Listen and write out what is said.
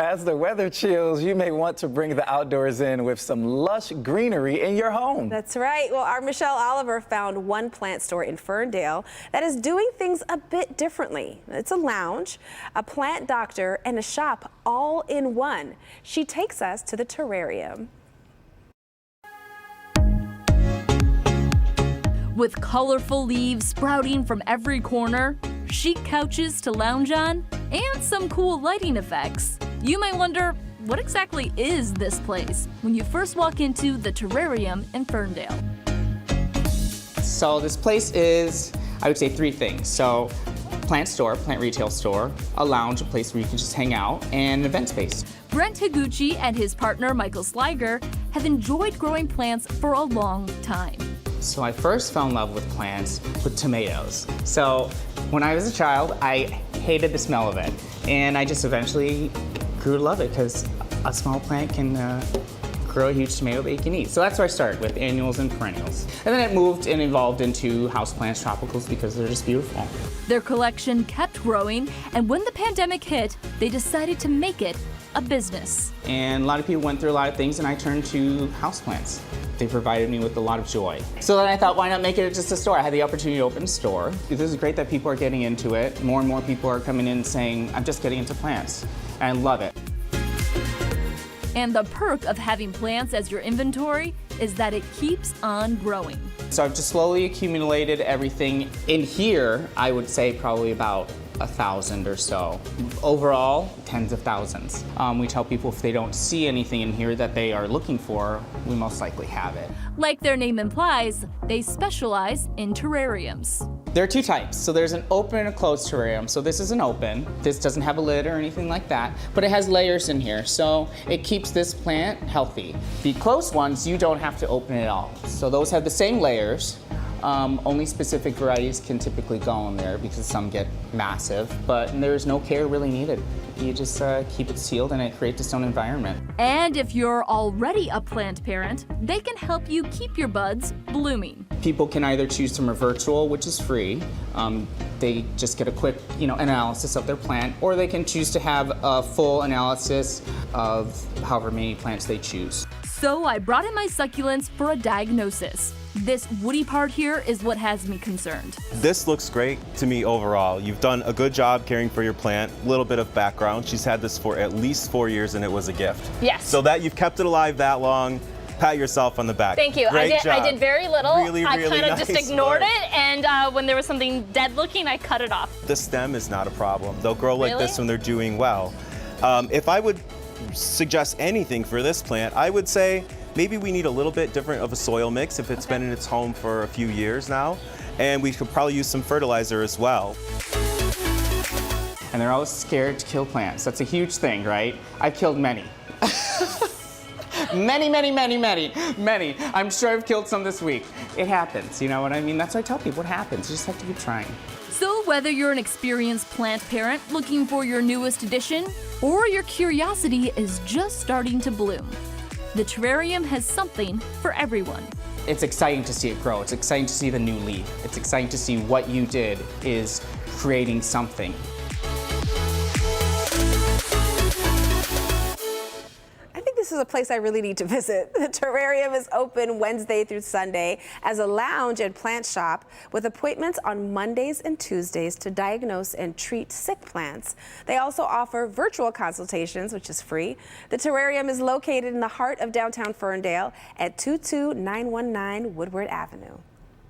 As the weather chills, you may want to bring the outdoors in with some lush greenery in your home. That's right. Well, our Michelle Oliver found one plant store in Ferndale that is doing things a bit differently. It's a lounge, a plant doctor, and a shop all in one. She takes us to the Terrarium. With colorful leaves sprouting from every corner, chic couches to lounge on, and some cool lighting effects, you might wonder, what exactly is this place when you first walk into the Terrarium in Ferndale? So this place is, I would say, three things. So plant store, plant retail store, a lounge, a place where you can just hang out, and an event space. Brent Higuchi and his partner Michael Sliger have enjoyed growing plants for a long time. So I first fell in love with plants with tomatoes. So when I was a child, I hated the smell of it. And I just eventually grew to love it because a small plant can grow a huge tomato that you can eat. So that's where I started, with annuals and perennials. And then it moved and evolved into houseplants, tropicals, because they're just beautiful. Their collection kept growing, and when the pandemic hit, they decided to make it a business. And a lot of people went through a lot of things, and I turned to houseplants. They provided me with a lot of joy. So then I thought, why not make it just a store? I had the opportunity to open a store. This is great that people are getting into it. More and more people are coming in saying, I'm just getting into plants, and I love it. And the perk of having plants as your inventory is that it keeps on growing. So I've just slowly accumulated everything. In here, I would say probably about 1,000 or so. Overall, tens of thousands. We tell people if they don't see anything in here that they are looking for, we most likely have it. Like their name implies, they specialize in terrariums. There are two types. So there's an open and a closed terrarium. So this is an open. This doesn't have a lid or anything like that, but it has layers in here. So it keeps this plant healthy. The closed ones, you don't have to open it all. So those have the same layers. Only specific varieties can typically go in there because some get massive, but there's no care really needed. You just keep it sealed and it creates its own environment. And if you're already a plant parent, they can help you keep your buds blooming. People can either choose from a virtual, which is free. They just get a quick, analysis of their plant, or they can choose to have a full analysis of however many plants they choose. So I brought in my succulents for a diagnosis. This woody part here is what has me concerned. This looks great to me overall. You've done a good job caring for your plant. A little bit of background. She's had this for at least 4 years and it was a gift. Yes. So that you've kept it alive that long, pat yourself on the back. Thank you. Great job. I did very little. Really, I really kind of nice just ignored work. it, and when there was something dead looking, I cut it off. The stem is not a problem. They'll grow like Really? this when they're doing well. If I would suggest anything for this plant, I would say maybe we need a little bit different of a soil mix if it's been in its home for a few years now. And we could probably use some fertilizer as well. And they're always scared to kill plants. That's a huge thing, right? I've killed many. Many. I'm sure I've killed some this week. It happens, you know what I mean? That's what I tell people, it happens. You just have to keep trying. So whether you're an experienced plant parent looking for your newest addition, or your curiosity is just starting to bloom, the Terrarium has something for everyone. It's exciting to see it grow. It's exciting to see the new leaf. It's exciting to see what you did is creating something. This is a place I really need to visit. The Terrarium is open Wednesday through Sunday as a lounge and plant shop with appointments on Mondays and Tuesdays to diagnose and treat sick plants. They also offer virtual consultations, which is free. The Terrarium is located in the heart of downtown Ferndale at 22919 Woodward Avenue.